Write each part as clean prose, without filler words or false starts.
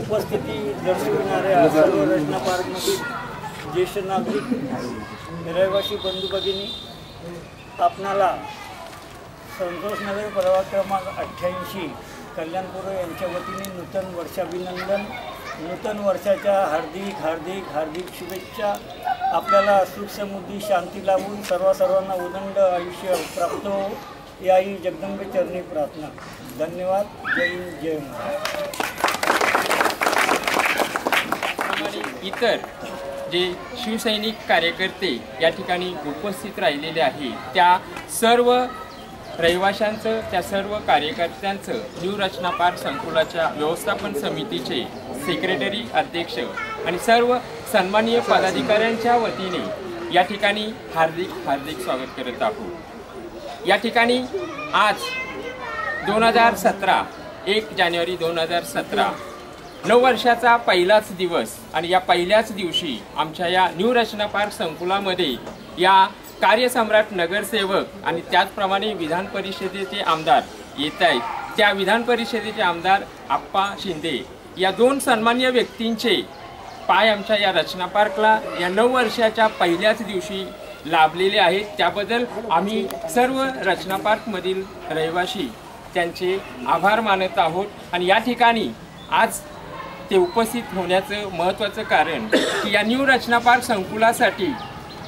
उपस्थिती दर्शविणाऱ्या सर्व रचना पार्कमधील ज्येष्ठ नागरिक रहिवासी बंधू भगिनी, आपणाला संतोषनगर प्रभाग क्रमांक 88 कल्याणपूर यांच्या वतीने नूतन वर्षाभिनंदन, नूतन वर्षाच्या हार्दिक हार्दिक हार्दिक शुभेच्छा। आपल्याला सुख समृद्धी शांती लाभून सर्वांना उदंड आयुष्य प्राप्त हो, याही जगदंबे चरणी प्रार्थना। धन्यवाद। जय हिंद, जय महाराष्ट्र। इतर जे शिवसैनिक कार्यकर्ते या ठिकाणी उपस्थित राहिलेले आहेत, त्या सर्व रहिवाशांचं, त्या सर्व कार्यकर्त्यांचं न्यू रचना पार्क संकुलाच्या व्यवस्थापन समितीचे सेक्रेटरी, अध्यक्ष आणि सर्व सन्माननीय पदाधिकाऱ्यांच्या वतीने या ठिकाणी हार्दिक हार्दिक स्वागत करत आहोत। या ठिकाणी आज 2017 1 जानेवारी 2017 9 वर्षाचा पहिलाच दिवस आणि या पहिल्याच दिवशी आमच्या या न्यू रचना पार्क संकुलामध्ये या कार्यसम्राट नगरसेवक आणि त्याचप्रमाणे विधान परिषदेचे आमदार येत आहेत। त्या विधान परिषदेचे आमदार आप्पा शिंदे या दोन सन्माननीय व्यक्तींचे पाय आमच्या या रचना पार्कला या 9 वर्षाच्या पहिल्याच दिवशी लाभलेले आहेत। त्याबद्दल आम्ही सर्व रचना पार्कमधील रहिवासी त्यांचे आभार मानत आहोत। आणि या ठिकाणी आज ते उपस्थित होण्याचं महत्त्वाचं कारण की या न्यू रचना पार्क संकुलासाठी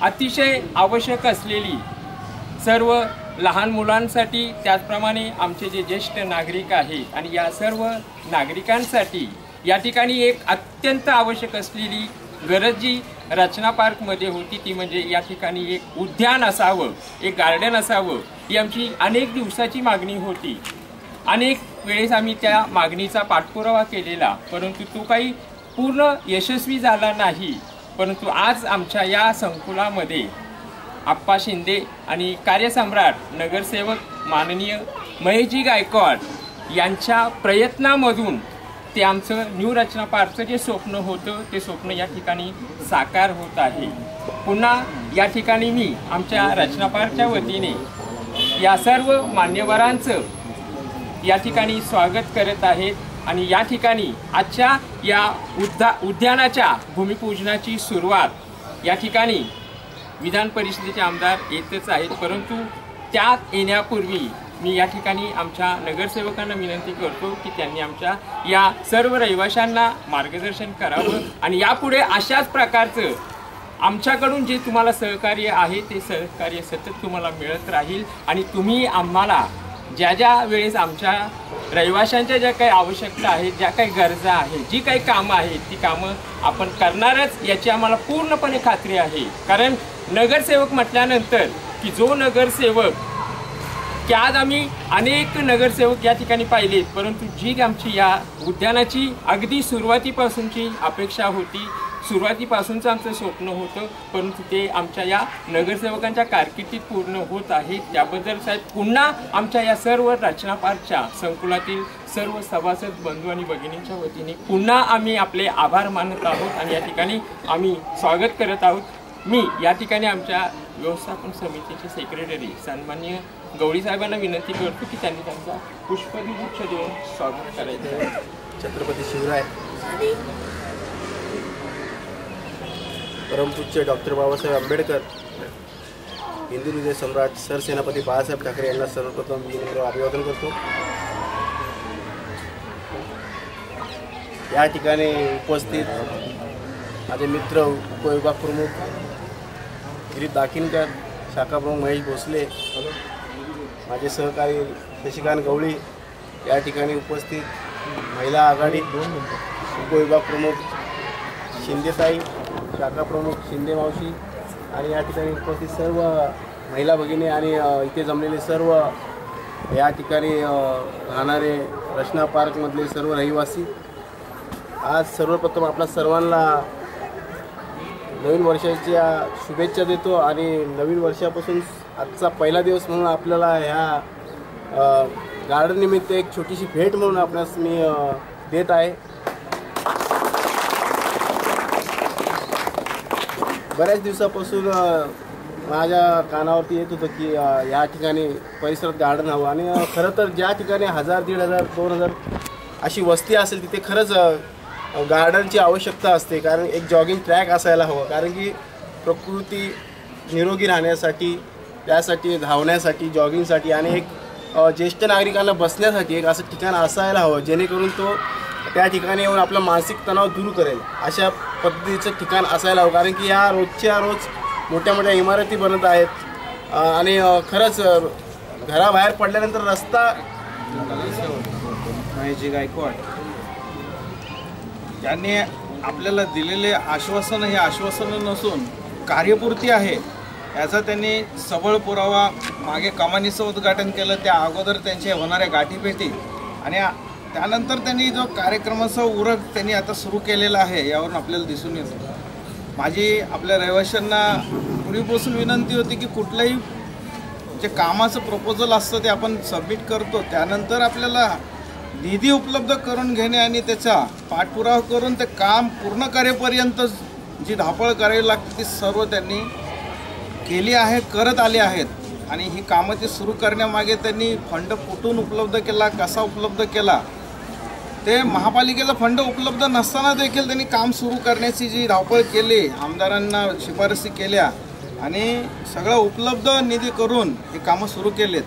अतिशय आवश्यक असलेली सर्व लहान मुलांसाठी, त्याचप्रमाणे आमचे जे ज्येष्ठ नागरिक आहेत आणि या सर्व नागरिकांसाठी या ठिकाणी एक अत्यंत आवश्यक असलेली गरज जी रचना पार्कमध्ये होती ती म्हणजे या ठिकाणी एक उद्यान असावं, एक गार्डन असावं, ही आमची अनेक दिवसाची मागणी होती। अनेक वेळेस आम्ही त्या मागणीचा पाठपुरावा केलेला, परंतु तो काही पूर्ण यशस्वी झाला नाही। परंतु आज आमच्या या संकुलामध्ये आप्पा शिंदे आणि कार्यसम्राट नगरसेवक माननीय महेशजी गायकवाड यांच्या प्रयत्नामधून ते आमचं न्यू रचना पार्कचं जे स्वप्न होतं ते स्वप्न या ठिकाणी साकार होत आहे। पुन्हा या ठिकाणी मी आमच्या रचना पार्कच्या वतीने या सर्व मान्यवरांचं या ठिकाणी स्वागत करत आहेत। आणि या ठिकाणी आजच्या या उद्यानाच्या भूमिपूजनाची सुरुवात या ठिकाणी विधान परिषदेचे आमदार येतच आहेत, परंतु त्यात येण्यापूर्वी मी या ठिकाणी आमच्या नगरसेवकांना विनंती करतो की त्यांनी आमच्या या सर्व रहिवाशांना मार्गदर्शन करावं आणि यापुढे अशाच प्रकारचं आमच्याकडून जे तुम्हाला सहकार्य आहे ते सहकार्य सतत तुम्हाला मिळत राहील। आणि तुम्ही आम्हाला ज्या ज्या वेळेस आमच्या रहिवाशांच्या ज्या काही आवश्यकता आहेत, ज्या काही गरजा आहेत, जी काही कामं आहेत ती कामं आपण करणारच याची आम्हाला पूर्णपणे खात्री आहे। कारण नगरसेवक म्हटल्यानंतर की जो नगरसेवक की आज आम्ही अनेक नगरसेवक या ठिकाणी पाहिलेत, परंतु जी आमची या उद्यानाची अगदी सुरुवातीपासूनची अपेक्षा होती, सुरुवातीपासूनचं आमचं स्वप्न होतं, परंतु ते आमच्या या नगरसेवकांच्या कारकिर्दीत पूर्ण होत आहे। त्याबद्दल साहेब पुन्हा आमच्या या सर्व रचना पार्कच्या संकुलातील सर्व सभासद बंधू आणि भगिनींच्या वतीने पुन्हा आम्ही आपले आभार मानत आहोत आणि या ठिकाणी आम्ही स्वागत करत आहोत। मी या ठिकाणी आमच्या व्यवस्थापन समितीचे सेक्रेटरी सन्माननीय गवळी साहेबांना विनंती करतो की त्यांनी त्यांचा पुष्पगुच्छ देऊन स्वागत करायचं आहे। छत्रपती शिवराय, परमपूज्य डॉक्टर बाबासाहेब आंबेडकर, हिंदू हृदय सम्राट सरसेनापती बाळासाहेब ठाकरे यांना सर्वप्रथम मी अभिवादन करतो। या ठिकाणी उपस्थित माझे मित्र उपविभाग प्रमुख गिरीश दाखिनकर, शाखा प्रमुख महेश भोसले, माझे सहकारी शशिकांत गवळी, या ठिकाणी उपस्थित महिला आघाडी उपविभाग प्रमुख शिंदेताई, शाखा प्रमुख शिंदे मावशी आणि या ठिकाणी उपस्थित सर्व महिला भगिनी आणि इथे जमलेले सर्व या ठिकाणी राहणारे रचना पार्कमधले सर्व रहिवासी, आज सर्वप्रथम आपल्या सर्वांना नवीन वर्षाच्या शुभेच्छा देतो आणि नवीन वर्षापासून आजचा पहिला दिवस म्हणून आपल्याला ह्या गार्डन निमित्त एक छोटीशी भेट म्हणून आपणास मी देत आहे. बऱ्याच दिवसापासून माझ्या कानावरती येत होतं की या ठिकाणी परिसरात गार्डन हवं आणि खरं तर ज्या ठिकाणी 1000, 1500, 2000 अशी वस्ती असेल तिथे खरंच गार्डनची आवश्यकता असते. कारण एक जॉगिंग ट्रॅक असायला हवं, कारण की प्रकृती निरोगी राहण्यासाठी, त्यासाठी धावण्यासाठी, जॉगिंगसाठी आणि एक ज्येष्ठ नागरिकांना बसण्यासाठी एक असं ठिकाण असायला हवं जेणेकरून तो त्या ठिकाणी येऊन आपला मानसिक तणाव दूर करेल. अशा पद्धतीचं ठिकाण असायला हवं, कारण की या रोजच्या रोज मोठ्या मोठ्या इमारती बनत आहेत आणि खरंच घराबाहेर पडल्यानंतर रस्ता महेशजी गायकवाड यांनी आपल्याला दिलेले आश्वासन हे आश्वासन नसून कार्यपूर्ती आहे याचा त्यांनी सबळ पुरावा मागे कमानीचं उद्घाटन केलं, त्या अगोदर त्यांच्या होणाऱ्या गाठीभेटी आणि त्यानंतर त्यांनी जो कार्यक्रमाचा उरक त्यांनी आता सुरू केलेला आहे यावरून आपल्याला दिसून येतं. माझी आपल्या रहिवाशांना पूर्वीपासून विनंती होती की कुठलंही जे कामाचं प्रपोजल असतं ते आपण सबमिट करतो, त्यानंतर आपल्याला निधी उपलब्ध करून घेणे आणि त्याचा पाठपुरावा करून ते काम पूर्ण करेपर्यंत जी धापळ करावी लागते ती सर्व त्यांनी केली आहे, करत आले आहेत. आणि ही कामं ती सुरू करण्यामागे त्यांनी फंड कुठून उपलब्ध केला, कसा उपलब्ध केला, ते महापालिकेचा फंड उपलब्ध नसताना देखील त्यांनी काम सुरू करण्याची जी धावपळ केली, आमदारांना शिफारसी केल्या आणि सगळं उपलब्ध निधी करून हे कामं सुरू केलेत.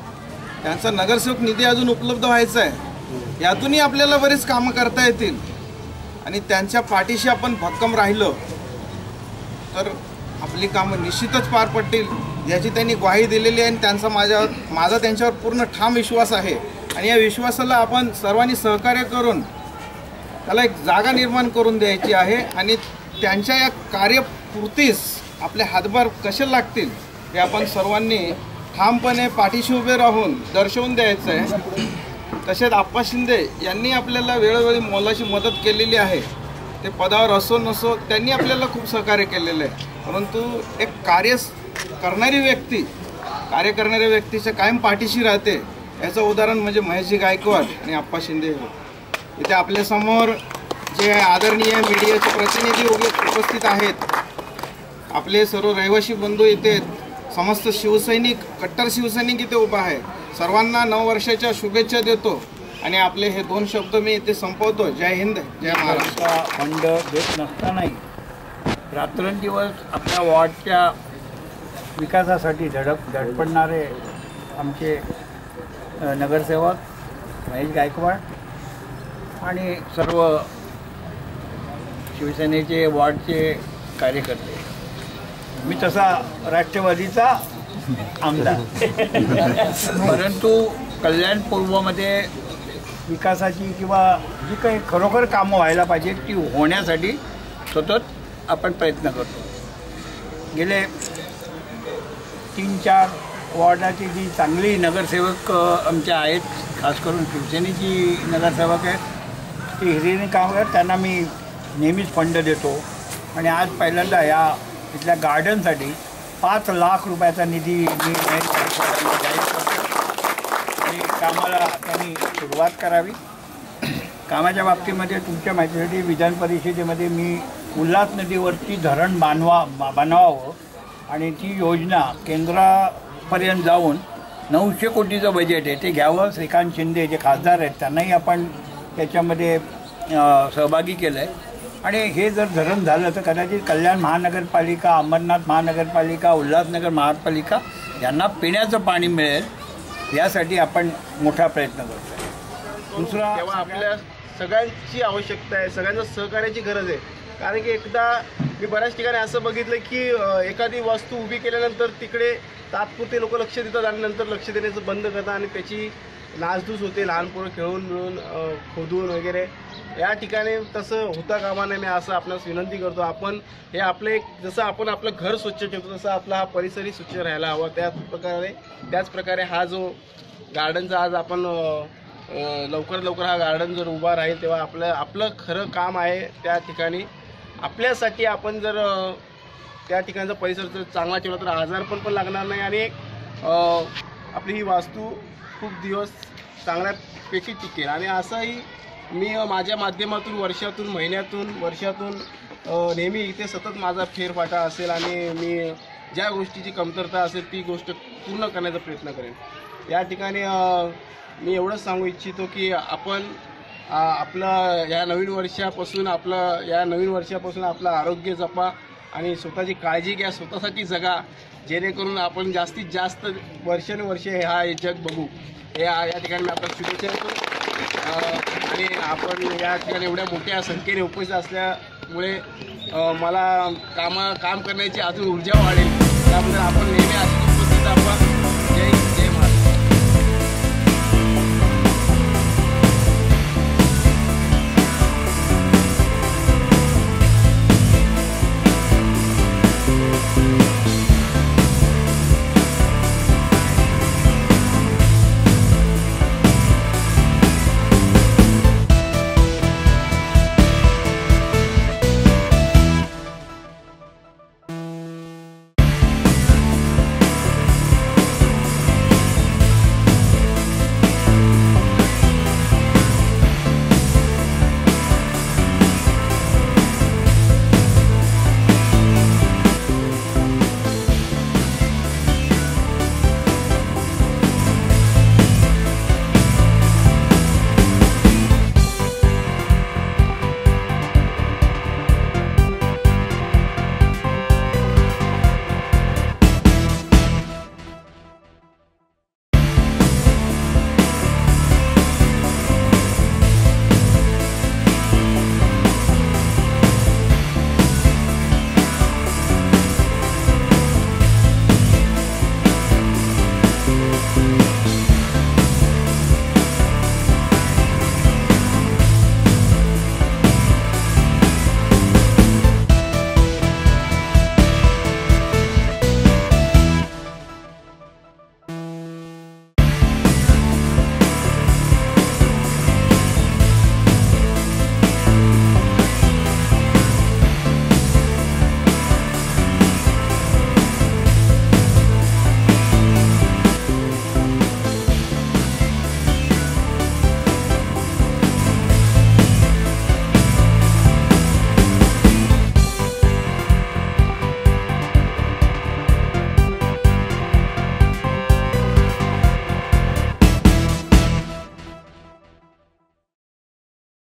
त्यांचा नगरसेवक निधी अजून उपलब्ध व्हायचा आहे, यातूनही आपल्याला बरेच कामं करता येतील आणि त्यांच्या पाठीशी आपण भक्कम राहिलो तर आपली कामं निश्चितच पार पडतील याची त्यांनी ग्वाही दिलेली आहे आणि त्यांचा माझा त्यांच्यावर पूर्ण ठाम विश्वास आहे. आणि या विश्वासाला आपण सर्वांनी सहकार्य करून त्याला एक जागा निर्माण करून द्यायची आहे आणि त्यांच्या या कार्यपूर्तीस आपले हातभार कसे लागतील हे आपण सर्वांनी ठामपणे पाठीशी उभे राहून दर्शवून द्यायचं आहे. तसेच आप्पा शिंदे यांनी आपल्याला वेळोवेळी मोलाची मदत केलेली आहे, ते पदावर असो नसो त्यांनी आपल्याला खूप सहकार्य केलेलं आहे. परंतु एक कार्य करणाऱ्या व्यक्तीच्या कायम पाठीशी राहते याचं उदाहरण म्हणजे महेशजी गायकवाड आणि आप्पा शिंदे. इथे आपल्यासमोर जे आदरणीय मीडियाचे प्रतिनिधी उपस्थित आहेत, आपले सर्व रहिवासी बंधू इथे, समस्त शिवसैनिक, कट्टर शिवसैनिक इथे उभा आहे. सर्वांना नववर्षाच्या शुभेच्छा देतो आणि आपले हे 2 शब्द मी इथे संपवतो. जय हिंद, जय महाराष्ट्र. फंड देत नसतानाही रात्रंदिवस आपल्या वॉर्डच्या विकासासाठी धडपडणारे आमचे नगरसेवक महेश गायकवाड आणि सर्व शिवसेनेचे वॉर्डचे कार्यकर्ते. मी तसा राष्ट्रवादीचा आमदार परंतु कल्याण पूर्वमध्ये विकासाची किंवा जी काही खरोखर कामं व्हायला पाहिजेत ती होण्यासाठी सतत आपण प्रयत्न करतो. गेले 3-4 वॉर्डाची जी चांगली नगरसेवक आमच्या आहेत, खास करून शिवसेनेची नगरसेवक आहेत, ती हिरिरीने काम करतात, त्यांना मी नेहमीच फंड देतो. आणि आज पहिल्यांदा या इथल्या गार्डनसाठी 5 लाख रुपयाचा निधी मी जाहीर करतो आणि कामाला त्यांनी सुरुवात करावी. कामाच्या बाबतीमध्ये तुमच्या माहितीसाठी विधान परिषदेमध्ये मी उल्हास नदीवरती धरण बांधवावं आणि ती योजना केंद्रापर्यंत जाऊन 900 कोटीचं बजेट आहे ते घ्यावं. श्रीकांत शिंदे जे खासदार आहेत त्यांनाही आपण त्याच्यामध्ये सहभागी केलं आहे. आणि हे जर धरण झालं तर कदाचित कल्याण महानगरपालिका, अंबरनाथ महानगरपालिका, उल्हासनगर महापालिका यांना पिण्याचं पाणी मिळेल यासाठी आपण मोठा प्रयत्न करतो आहे. दुसरा, तेव्हा आपल्या सगळ्यांची आवश्यकता आहे, सगळ्यांचं सहकार्याची गरज आहे. कारण की एकदा मी बऱ्याच ठिकाणी असं बघितलं की एखादी वस्तू उभी केल्यानंतर तिकडे तात्पुरते लोक लक्ष देतात आणि नंतर लक्ष देण्याचं बंद करतात आणि त्याची नासधूस होते, लहान पोरं खेळून मिळून खोदून वगैरे. या ठिकाणी तसं होता कामा नये. मी असं आपणास विनंती करतो, आपण हे आपले जसं आपण आपलं घर स्वच्छ ठेवतो तसं आपला हा परिसरही स्वच्छ राहायला हवा. त्याच प्रकारे हा जो गार्डनचा आज आपण लवकर लवकर हा गार्डन जर उभा राहील तेव्हा आपलं खरं काम आहे त्या ठिकाणी. आपल्यासाठी आपण जर त्या ठिकाणचा परिसर जर चांगला ठेवला तर आजारपण पण लागणार नाही आणि आपली ही वास्तू खूप दिवस चांगल्यापैकी टिकेल. आणि असंही मी माझ्या माध्यमातून वर्षातून वर्षातून नेहमी इथे सतत माझा फेरफाटा असेल आणि मी ज्या गोष्टीची कमतरता असेल ती गोष्ट पूर्ण करण्याचा प्रयत्न करेन. या ठिकाणी मी एवढंच सांगू इच्छितो की आपण आपलं या नवीन वर्षापासून आपलं आरोग्य जपा आणि स्वतःची काळजी घ्या, स्वतःसाठी जगा, जेणेकरून आपण जास्तीत जास्त वर्षानुवर्षे हा जग बघू. या ठिकाणी मी आपल्याला शुभेच्छा देतो. आणि आपण या ठिकाणी एवढ्या मोठ्या संख्येने उपस्थित असल्यामुळे मला काम करण्याची अजून ऊर्जा वाढेल. त्याबद्दल आपण नेहमी अशीच उपस्थित आपण. जय महाराज. you.